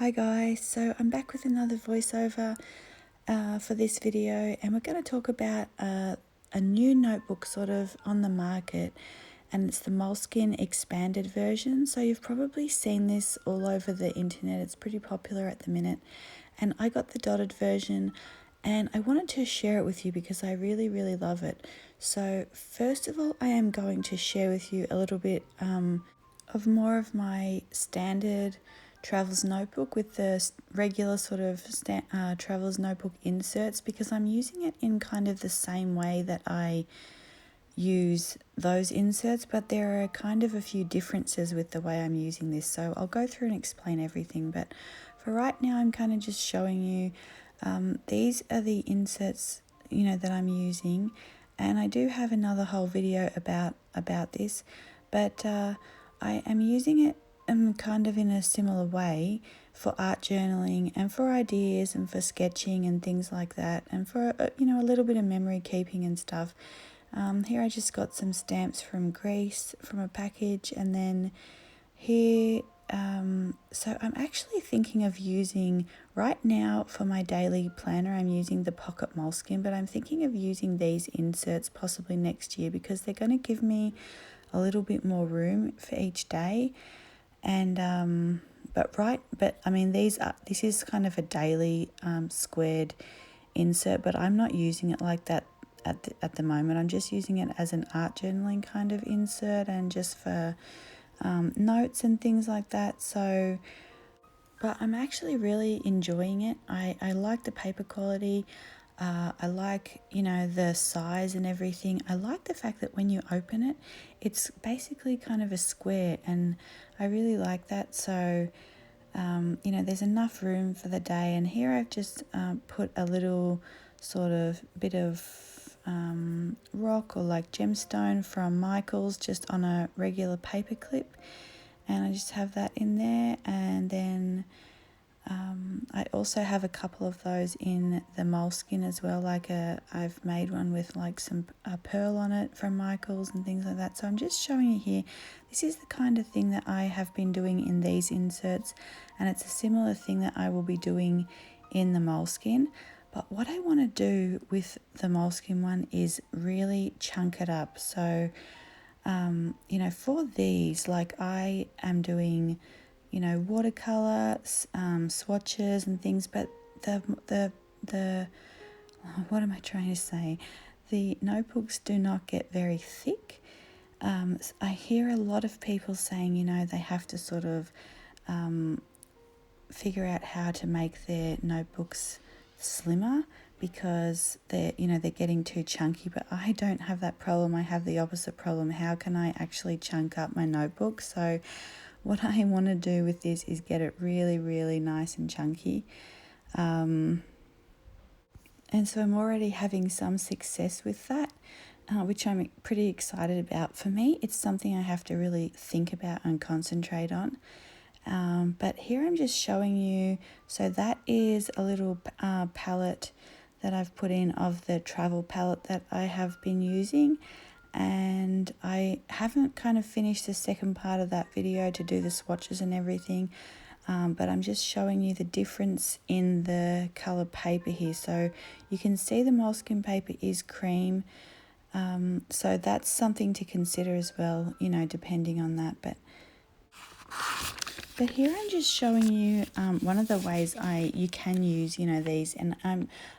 Hi guys, so I'm back with another voiceover for this video, and we're going to talk about a new notebook sort of on the market, and it's the Moleskine expanded version. So you've probably seen this all over the internet. It's pretty popular at the minute, and I got the dotted version and I wanted to share it with you because I really love it. So first of all, I am going to share with you a little bit of more of my standard travels notebook with the regular sort of travels notebook inserts, because I'm using it in kind of the same way that I use those inserts, but there are kind of a few differences with the way I'm using this, so I'll go through and explain everything. But for right now, I'm kind of just showing you these are the inserts that I'm using, and I do have another whole video about this, but I am using it kind of in a similar way for art journaling and for ideas and for sketching and things like that, and for a little bit of memory keeping and stuff. Here I just got some stamps from Greece from a package, and then here so I'm actually thinking of using, right now for my daily planner, I'm using the pocket Moleskine, but I'm thinking of using these inserts possibly next year because they're going to give me a little bit more room for each day. And but I mean, this is kind of a daily squared insert, but I'm not using it like that at the moment. I'm just using it as an art journaling kind of insert, and just for notes and things like that. So, but I'm actually really enjoying it. I like the paper quality. I like, the size and everything. I like the fact that when you open it, it's basically kind of a square, and I really like that. So, there's enough room for the day. And here I've just put a little sort of bit of rock or like gemstone from Michael's just on a regular paper clip, and I just have that in there. And then I also have a couple of those in the Moleskine as well. I've made one with like some pearl on it from Michael's and things like that. So I'm just showing you here. This is the kind of thing that I have been doing in these inserts, and it's a similar thing that I will be doing in the Moleskine. But what I want to do with the Moleskine one is really chunk it up. So, for these, like I am doing, watercolor, swatches and things, but the what am I trying to say? The notebooks do not get very thick. I hear a lot of people saying, they have to sort of figure out how to make their notebooks slimmer because they're getting too chunky, but I don't have that problem. I have the opposite problem. How can I actually chunk up my notebook? So what I want to do with this is get it really nice and chunky. And so I'm already having some success with that, which I'm pretty excited about. For me, it's something I have to really think about and concentrate on. But here I'm just showing you, so that is a little palette that I've put in of the travel palette that I have been using, and I haven't kind of finished the second part of that video to do the swatches and everything, but I'm just showing you the difference in the colour paper here. So you can see the Moleskine paper is cream, so that's something to consider as well, depending on that. But here I'm just showing you one of the ways you can use, these. And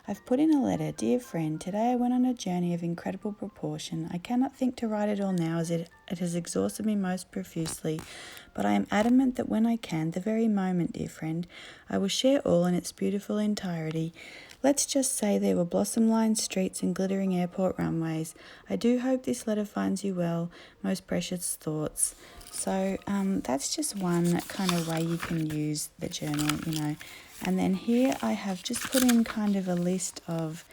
I've put in a letter. Dear friend, today I went on a journey of incredible proportion. I cannot think to write it all now, as it has exhausted me most profusely. But I am adamant that when I can, the very moment, dear friend, I will share all in its beautiful entirety. Let's just say there were blossom-lined streets and glittering airport runways. I do hope this letter finds you well, most precious thoughts. So that's just one kind of way you can use the journal, And then here I have just put in kind of a list of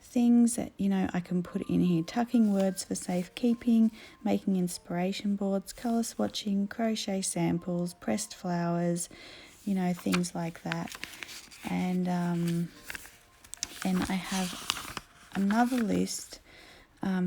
things that, I can put in here. Tucking words for safekeeping, making inspiration boards, colour swatching, crochet samples, pressed flowers, things like that. And then I have another list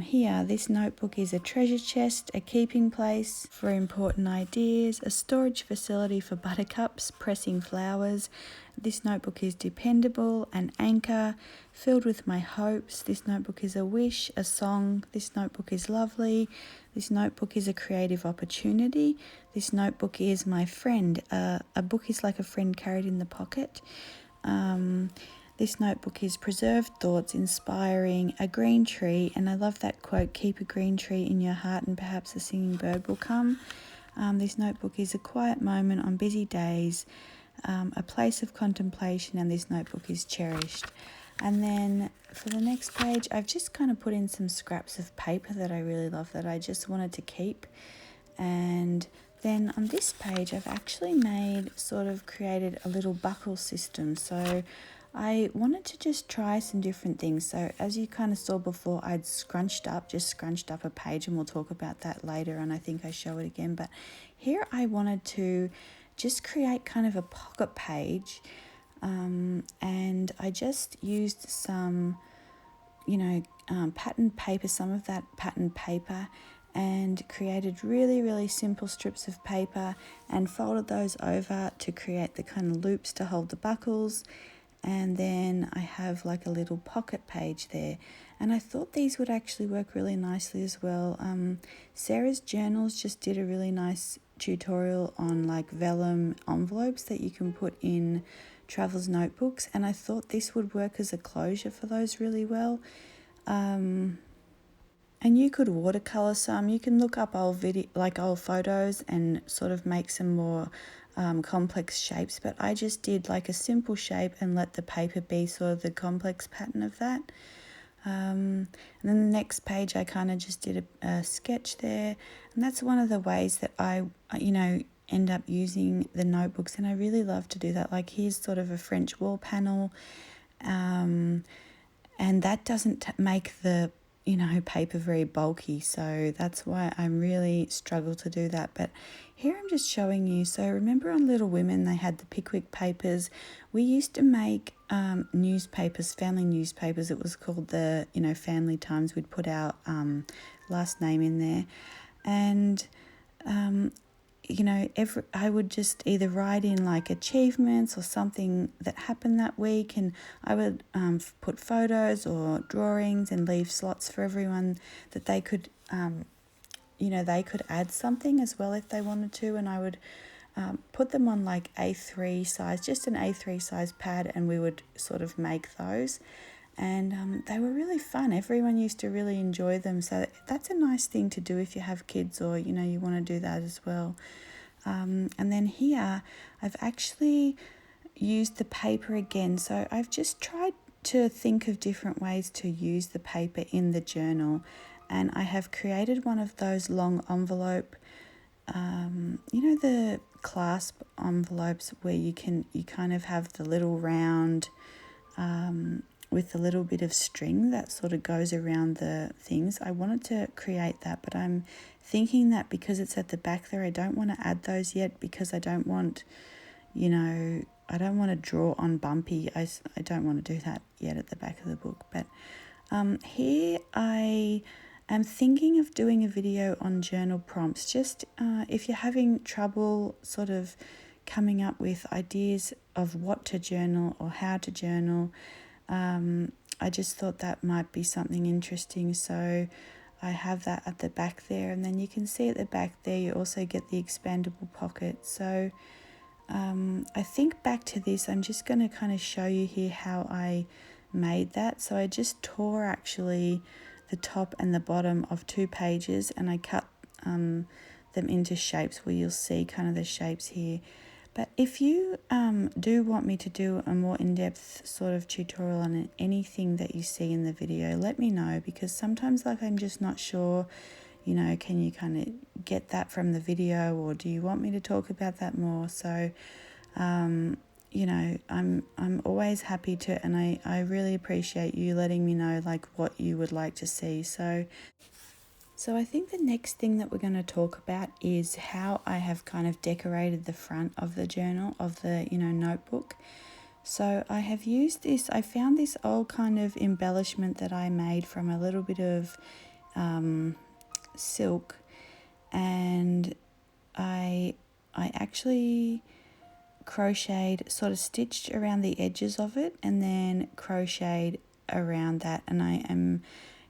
Here, this notebook is a treasure chest, a keeping place for important ideas, a storage facility for buttercups, pressing flowers. This notebook is dependable, an anchor, filled with my hopes. This notebook is a wish, a song. This notebook is lovely. This notebook is a creative opportunity. This notebook is my friend. A book is like a friend carried in the pocket. This notebook is preserved thoughts, inspiring, a green tree, and I love that quote, keep a green tree in your heart and perhaps a singing bird will come. This notebook is a quiet moment on busy days, a place of contemplation, and this notebook is cherished. And then for the next page, I've just kind of put in some scraps of paper that I really love that I just wanted to keep. And then on this page, I've actually created a little buckle system. So I wanted to just try some different things. So as you kind of saw before, I'd scrunched up a page, and we'll talk about that later, and I think I show it again. But here I wanted to just create kind of a pocket page, and I just used some, patterned paper, some of that patterned paper, and created really, really simple strips of paper and folded those over to create the kind of loops to hold the buckles. And then I have like a little pocket page there. And I thought these would actually work really nicely as well. Sarah's Journals just did a really nice tutorial on like vellum envelopes that you can put in travelers notebooks. And I thought this would work as a closure for those really well. And you could watercolor some. You can look up old photos and sort of make some more complex shapes, but I just did like a simple shape and let the paper be sort of the complex pattern of that. And then the next page I kind of just did a sketch there, and that's one of the ways that I end up using the notebooks, and I really love to do that. Like here's sort of a French wall panel, and that doesn't make the paper very bulky, so that's why I really struggle to do that. But here I'm just showing you. So remember on Little Women they had the Pickwick papers. We used to make newspapers, family newspapers. It was called the Family Times. We'd put our last name in there, and I would just either write in like achievements or something that happened that week, and I would put photos or drawings and leave slots for everyone that they could, they could add something as well if they wanted to, and I would put them on like A3 size, just an A3 size pad, and we would sort of make those. And they were really fun. Everyone used to really enjoy them. So that's a nice thing to do if you have kids or, you want to do that as well. And then here I've actually used the paper again. So I've just tried to think of different ways to use the paper in the journal. And I have created one of those long envelope, the clasp envelopes where you kind of have the little round, with a little bit of string that sort of goes around the things. I wanted to create that, but I'm thinking that because it's at the back there, I don't want to add those yet because I don't want, I don't want to draw on bumpy. I don't want to do that yet at the back of the book. But here I am thinking of doing a video on journal prompts. Just if you're having trouble sort of coming up with ideas of what to journal or how to journal, I just thought that might be something interesting. So I have that at the back there, and then you can see at the back there you also get the expandable pocket. So I think back to this, I'm just going to kind of show you here how I made that. So I just tore actually the top and the bottom of 2 pages, and I cut them into shapes where you'll see kind of the shapes here. But if you do want me to do a more in-depth sort of tutorial on anything that you see in the video, let me know, because sometimes I'm just not sure, can you kind of get that from the video, or do you want me to talk about that more? So, I'm always happy to, and I really appreciate you letting me know what you would like to see. So I think the next thing that we're going to talk about is how I have kind of decorated the front of the journal, of the, notebook. So I have used this, I found this old kind of embellishment that I made from a little bit of silk, and I actually crocheted, sort of stitched around the edges of it and then crocheted around that, and I am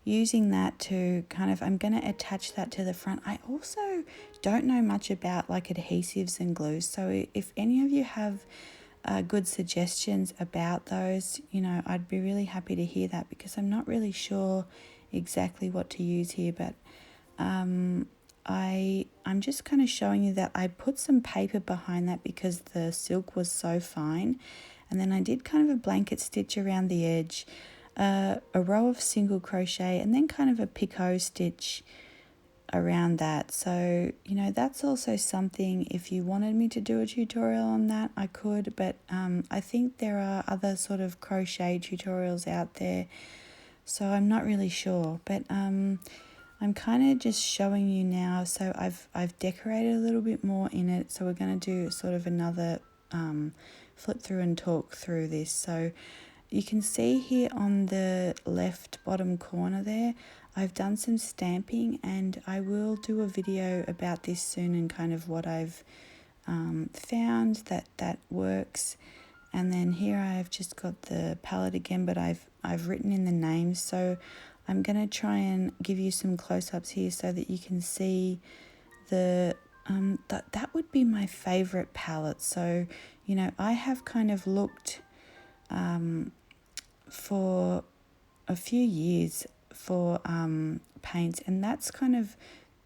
using that to kind of, I'm going to attach that to the front. I also don't know much about like adhesives and glues, so if any of you have good suggestions about those, I'd be really happy to hear that, because I'm not really sure exactly what to use here. But I'm just kind of showing you that I put some paper behind that because the silk was so fine, and then I did kind of a blanket stitch around the edge, a row of single crochet, and then kind of a picot stitch around that. So that's also something, if you wanted me to do a tutorial on that, I could, but I think there are other sort of crochet tutorials out there, so I'm not really sure. But I'm kind of just showing you now. So I've decorated a little bit more in it, so we're going to do sort of another flip through and talk through this. So you can see here on the left bottom corner there, I've done some stamping, and I will do a video about this soon and kind of what I've found that works. And then here I've just got the palette again, but I've written in the names, so I'm going to try and give you some close-ups here so that you can see that would be my favorite palette. So I have kind of looked for a few years for paints, and that's kind of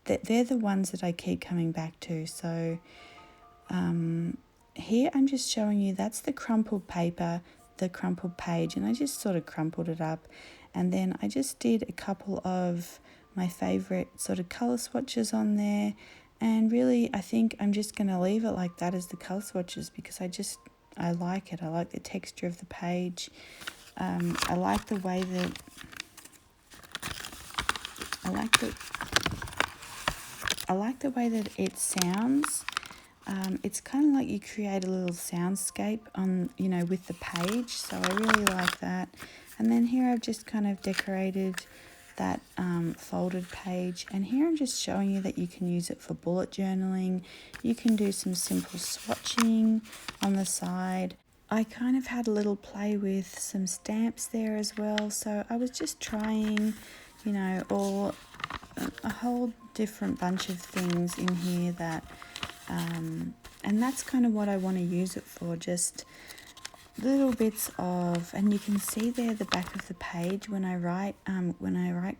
they're the ones that I keep coming back to. So here I'm just showing you, that's the crumpled paper, the crumpled page, and I just sort of crumpled it up, and then I just did a couple of my favorite sort of color swatches on there. And really, I think I'm just going to leave it like that as the color swatches, because I like it. I like the texture of the page. I like the way that it sounds. It's kind of like you create a little soundscape on, with the page. So I really like that. And then here I've just kind of decorated that folded page. And here I'm just showing you that you can use it for bullet journaling. You can do some simple swatching on the side. I kind of had a little play with some stamps there as well. So I was just trying, all a whole different bunch of things in here that, and that's kind of what I want to use it for, just little bits of, and you can see there the back of the page when I write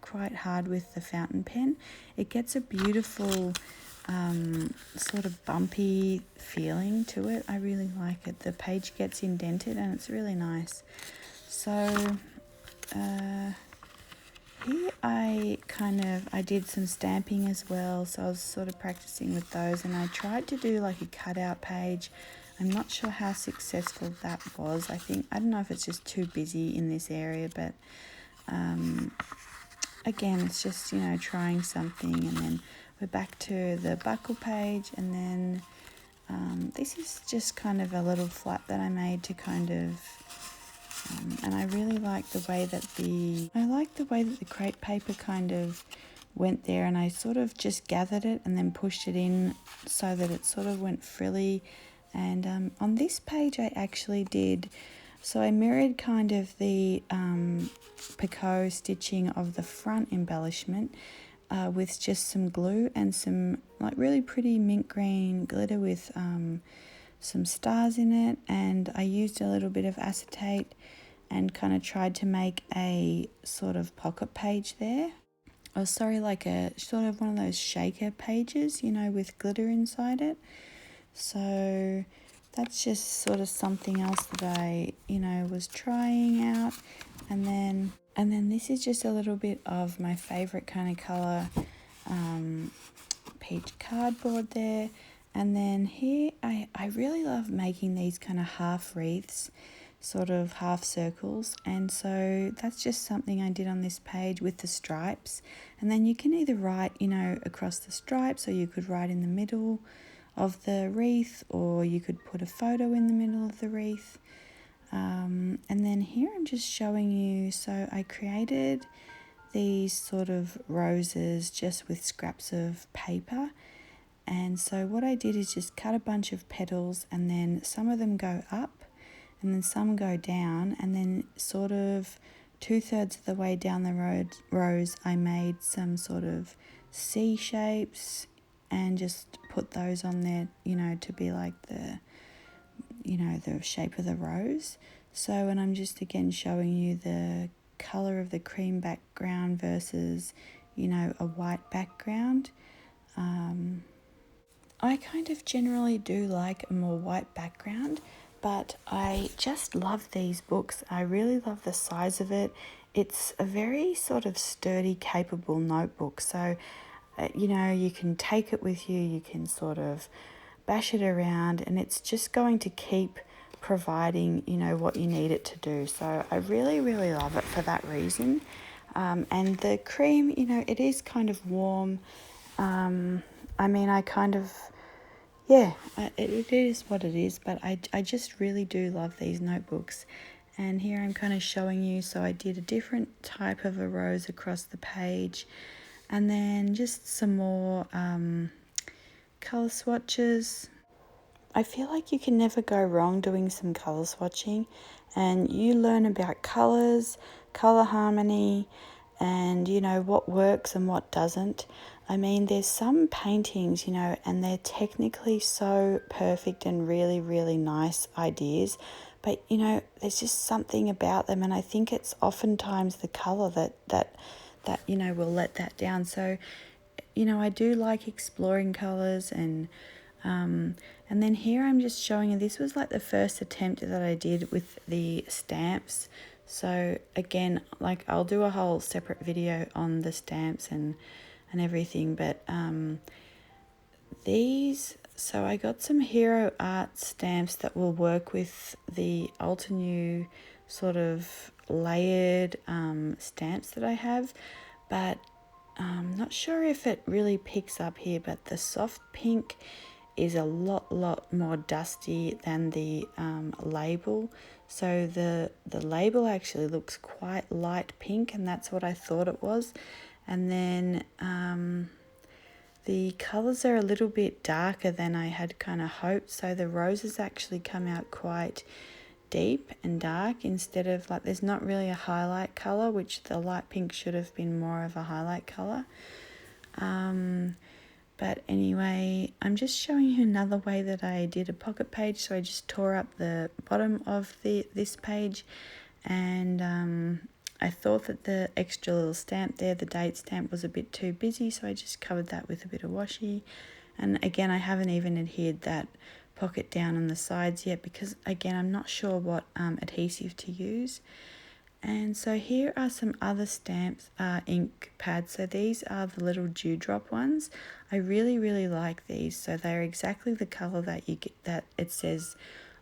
quite hard with the fountain pen, it gets a beautiful sort of bumpy feeling to it. I really like it. The page gets indented and it's really nice. So here I did some stamping as well, so I was sort of practicing with those, and I tried to do like a cutout page. I'm not sure how successful that was. I don't know if it's just too busy in this area, but again, it's just, trying something. And then we're back to the buckle page, and then this is just kind of a little flap that I made to kind of, and I really like the way that the crepe paper kind of went there, and I sort of just gathered it and then pushed it in so that it sort of went frilly. And on this page I actually did, so I mirrored kind of the picot stitching of the front embellishment with just some glue and some like really pretty mint green glitter with some stars in it, and I used a little bit of acetate and kind of tried to make a sort of pocket page there. Oh, sorry, like a sort of one of those shaker pages, with glitter inside it. So that's just sort of something else that I, was trying out. And then this is just a little bit of my favorite kind of color, peach cardboard there. And then here I really love making these kind of half wreaths, sort of half circles, and so that's just something I did on this page with the stripes. And then you can either write, across the stripes, or you could write in the middle of the wreath, or you could put a photo in the middle of the wreath. And then here I'm just showing you, so I created these sort of roses just with scraps of paper. And so what I did is just cut a bunch of petals, and then some of them go up and then some go down, and then sort of 2/3 of the way down the rows I made some sort of C shapes and just put those on there, to be like the shape of the rose. So, and I'm just again showing you the color of the cream background versus, a white background. I kind of generally do like a more white background, but I just love these books. I really love the size of it. It's a very sort of sturdy, capable notebook. So, you can take it with you, you can sort of bash it around, and it's just going to keep providing, what you need it to do. So I really, really love it for that reason. And the cream, it is kind of warm. I kind of, yeah, it is what it is, but I just really do love these notebooks. And here I'm kind of showing you, so I did a different type of a rose across the page, and then just some more colour swatches. I feel like you can never go wrong doing some colour swatching, and you learn about colours, colour harmony, and what works and what doesn't. I mean, there's some paintings, and they're technically so perfect and really, really nice ideas, but there's just something about them, and I think it's oftentimes the colour that will let that down. So I do like exploring colours, and then here I'm just showing you, this was like the first attempt that I did with the stamps. So again, like I'll do a whole separate video on the stamps and everything, but so I got some Hero Art stamps that will work with the Altenew sort of layered stamps that I have, but I'm not sure if it really picks up here, but the soft pink is a lot more dusty than the label. So the label actually looks quite light pink, and that's what I thought it was. And then the colours are a little bit darker than I had kind of hoped. So the roses actually come out quite deep and dark, instead of like, there's not really a highlight colour, which the light pink should have been more of a highlight colour. But anyway, I'm just showing you another way that I did a pocket page. So I just tore up the bottom of this page, and I thought that the extra little stamp there, the date stamp, was a bit too busy, so I just covered that with a bit of washi. And again, I haven't even adhered that pocket down on the sides yet, because again, I'm not sure what adhesive to use. And so here are some other stamps, ink pads. So these are the little dewdrop ones. I really, really like these. So they're exactly the colour that you get, that it says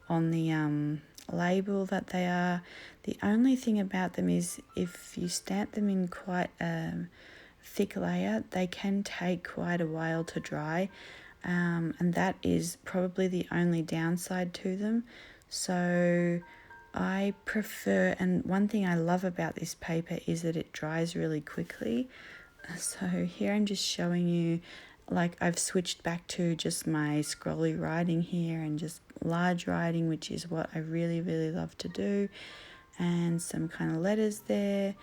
on the label that they are. The only thing about them is if you stamp them in quite a thick layer, they can take quite a while to dry. And that is probably the only downside to them. So I prefer, and one thing I love about this paper is that it dries really quickly. So here I'm just showing you, like I've switched back to just my scrolly writing here and just large writing, which is what I really, really love to do. And some kind of letters there,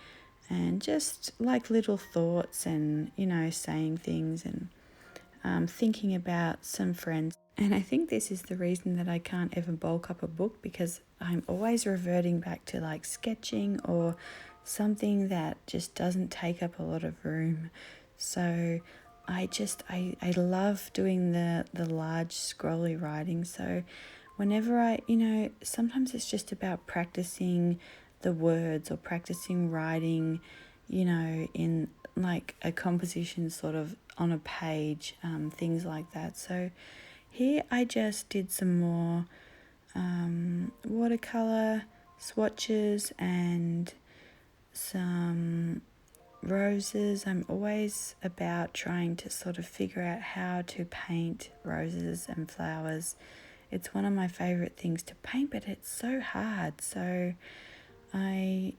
and just like little thoughts and, saying things, and thinking about some friends. And I think this is the reason that I can't ever bulk up a book, because I'm always reverting back to like sketching or something that just doesn't take up a lot of room. So I love doing the large scrolly writing. So whenever sometimes it's just about practicing the words or practicing writing, in like a composition sort of on a page, things like that. So here I just did some more watercolor swatches and some roses. I'm always about trying to sort of figure out how to paint roses and flowers. It's one of my favorite things to paint, but it's so hard. So I'm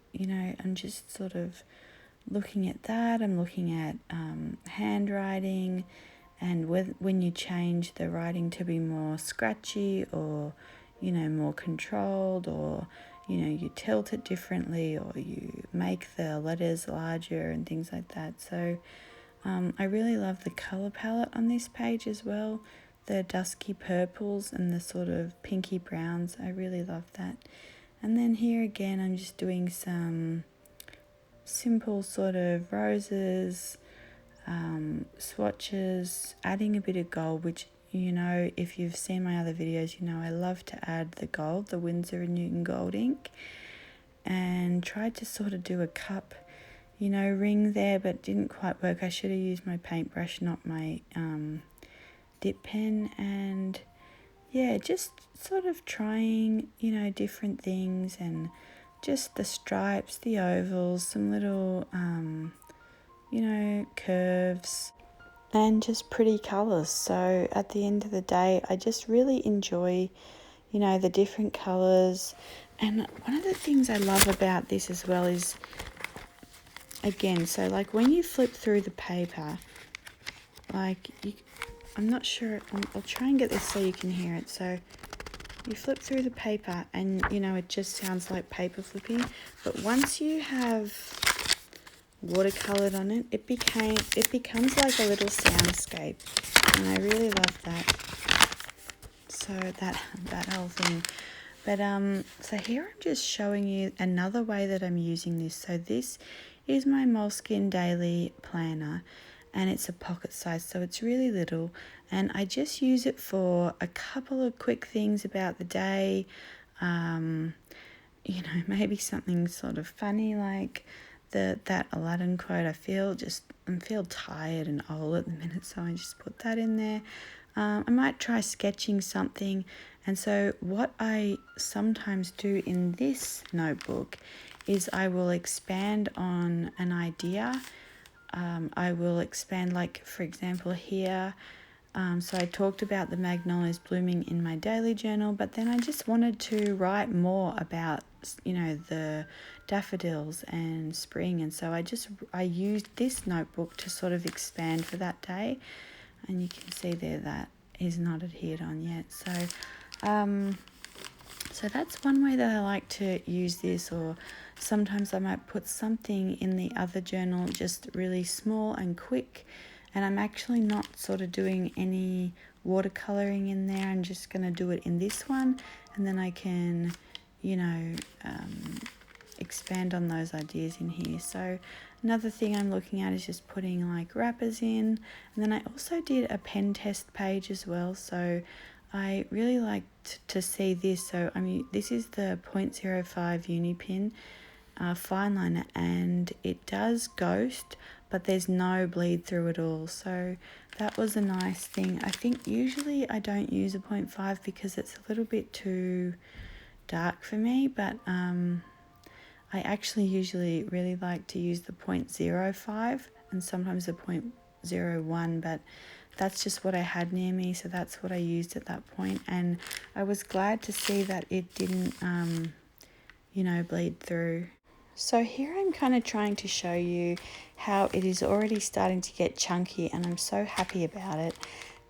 just sort of looking at that, I'm looking at handwriting, and when you change the writing to be more scratchy or, more controlled, or, you tilt it differently, or you make the letters larger and things like that. So I really love the colour palette on this page as well. The dusky purples and the sort of pinky browns. I really love that. And then here again, I'm just doing some simple sort of roses, swatches, adding a bit of gold, which, if you've seen my other videos, I love to add the gold, the Winsor & Newton gold ink, and tried to sort of do a cup, ring there, but didn't quite work. I should have used my paintbrush, not my dip pen. And yeah, just sort of trying, different things, and just the stripes, the ovals, some little curves, and just pretty colours. So at the end of the day, I just really enjoy, the different colours. And one of the things I love about this as well is, again, so like when you flip through the paper, I'm not sure, I'll try and get this so you can hear it. So you flip through the paper and, it just sounds like paper flipping. But once you have watercolored on it, it becomes like a little soundscape, and I really love that. So that whole thing. But so here I'm just showing you another way that I'm using this. So this is my Moleskine daily planner, and it's a pocket size, so it's really little, and I just use it for a couple of quick things about the day. Maybe something sort of funny like that Aladdin quote. I feel tired and old at the minute, so I just put that in there. I might try sketching something. And so what I sometimes do in this notebook is I will expand on an idea. I will expand, like for example here, so I talked about the magnolias blooming in my daily journal, but then I just wanted to write more about, the daffodils and spring. And so I used this notebook to sort of expand for that day. And you can see there that is not adhered on yet. So that's one way that I like to use this. Or sometimes I might put something in the other journal, just really small and quick. And I'm actually not sort of doing any watercoloring in there. I'm just going to do it in this one. And then I can, expand on those ideas in here. So another thing I'm looking at is just putting like wrappers in. And then I also did a pen test page as well. So I really liked to see this. So this is the 0.05 uni pin fine liner, and it does ghost, but there's no bleed through at all. So that was a nice thing. I think usually I don't use a 0.5 because it's a little bit too dark for me, but I actually usually really like to use the 0.05 and sometimes the 0.01, but that's just what I had near me, so that's what I used at that point. And I was glad to see that it didn't bleed through. So here I'm kind of trying to show you how it is already starting to get chunky, and I'm so happy about it,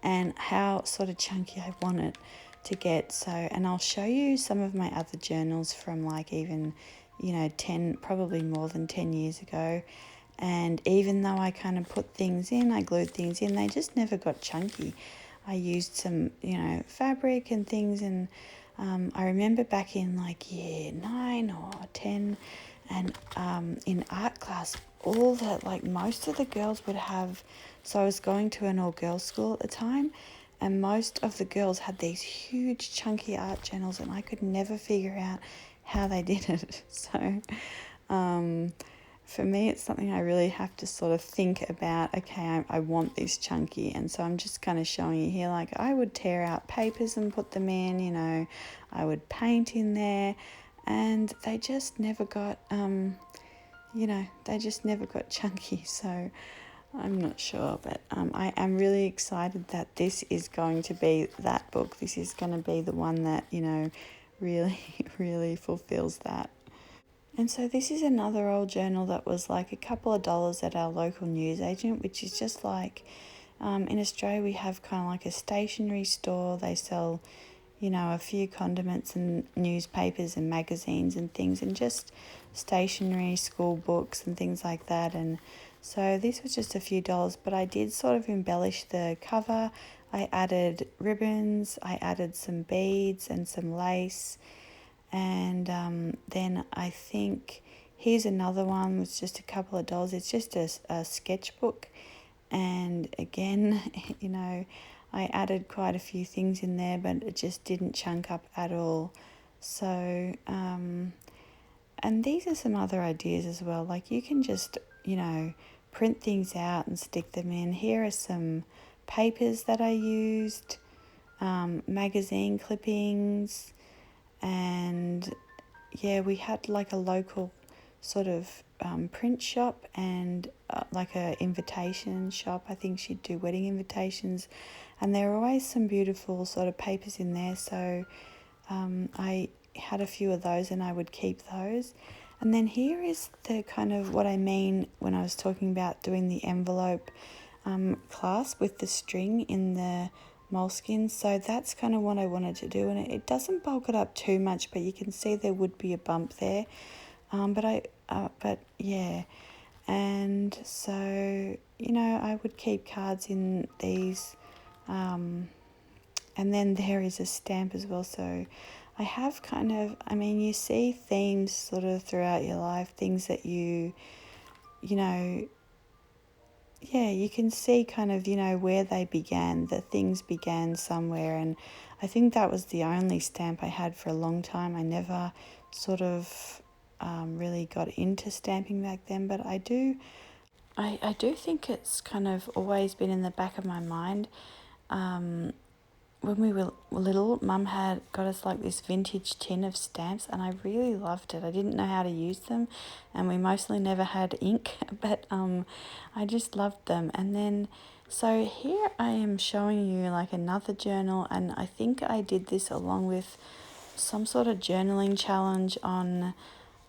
and how sort of chunky I want it to get. So, and I'll show you some of my other journals from like even, 10, probably more than 10 years ago. And even though I kind of put things in, I glued things in, they just never got chunky. I used some, fabric and things, and I remember back in like year 9 or 10, and in art class, most of the girls would have, so I was going to an all-girls school at the time, and most of the girls had these huge chunky art journals, and I could never figure out how they did it. So for me, it's something I really have to sort of think about. Okay, I want this chunky, and so I'm just kind of showing you here, like I would tear out papers and put them in, I would paint in there, and they just never got, chunky. So I'm not sure, but I am really excited that this is going to be that book. This is going to be the one that, really, really fulfills that. And so this is another old journal that was like a couple of dollars at our local newsagent, which is just like, in Australia we have kind of like a stationery store. They sell, you know, a few condiments and newspapers and magazines and things, and just stationery, school books and things like that. And so this was just a few dollars, but I did sort of embellish the cover. I added ribbons, I added some beads and some lace, and then I think here's another one, was just a couple of dollars. It's just a sketchbook, and again, you know, I added quite a few things in there, but it just didn't chunk up at all. So and these are some other ideas as well, like you can just, you know, print things out and stick them in. Here are some papers that I used, magazine clippings, and yeah, we had like a local sort of print shop, and like a invitation shop. I think she'd do wedding invitations, and there were always some beautiful sort of papers in there, so I had a few of those and I would keep those. And then here is the kind of what I mean when I was talking about doing the envelope clasp with the string in the moleskin. So that's kind of what I wanted to do, and it doesn't bulk it up too much, but you can see there would be a bump there. But yeah, and so, you know, I would keep cards in these, and then there is a stamp as well. So I have kind of, I mean, you see themes sort of throughout your life, things that you know, yeah, you can see kind of, you know, where they began, the things began somewhere. And I think that was the only stamp I had for a long time. I never sort of really got into stamping back then, but I do think it's kind of always been in the back of my mind. When we were little, Mum had got us like this vintage tin of stamps, and I really loved it. I didn't know how to use them, and we mostly never had ink, but I just loved them. And then, so here I am showing you like another journal, and I think I did this along with some sort of journaling challenge on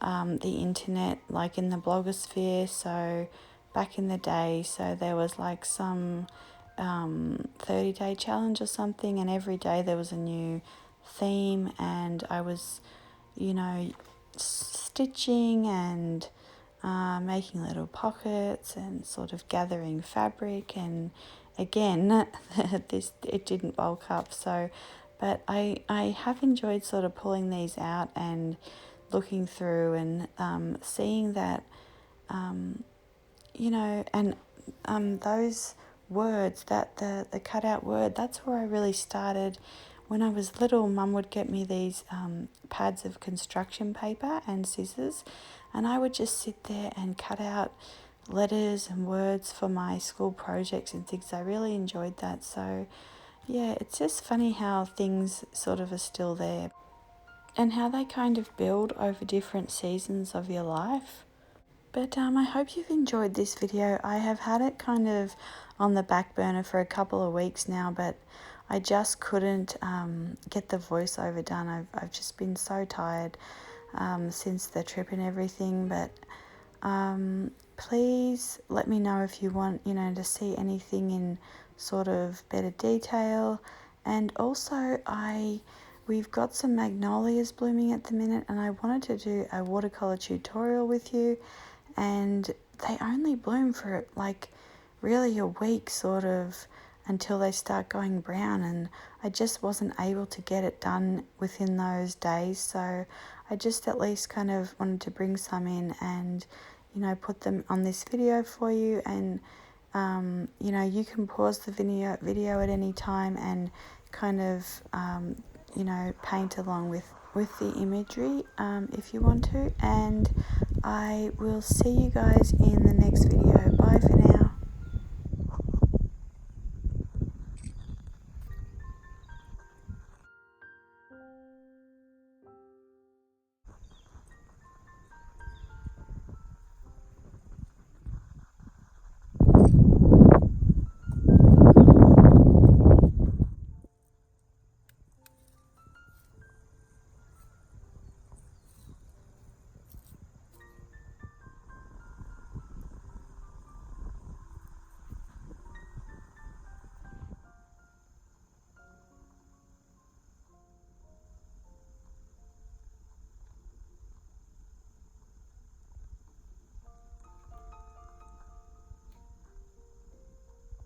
the internet, like in the blogosphere. So back in the day, so there was like some 30-day challenge or something, and every day there was a new theme, and I was, you know, stitching and making little pockets and sort of gathering fabric. And again, it didn't bulk up, so but I have enjoyed sort of pulling these out and looking through and seeing that, you know, and those words, that the cutout word, that's where I really started. When I was little, Mum would get me these pads of construction paper and scissors, and I would just sit there and cut out letters and words for my school projects and things. I really enjoyed that. So yeah, it's just funny how things sort of are still there, and how they kind of build over different seasons of your life. But I hope you've enjoyed this video. I have had it kind of on the back burner for a couple of weeks now, but I just couldn't get the voiceover done. I've just been so tired since the trip and everything. But please let me know if you want, you know, to see anything in sort of better detail. And also we've got some magnolias blooming at the minute, and I wanted to do a watercolor tutorial with you. And they only bloom for like really a week sort of, until they start going brown, and I just wasn't able to get it done within those days. So I just at least kind of wanted to bring some in and, you know, put them on this video for you. And you know, you can pause the video at any time and kind of you know, paint along with the imagery if you want to. And I will see you guys in the next video.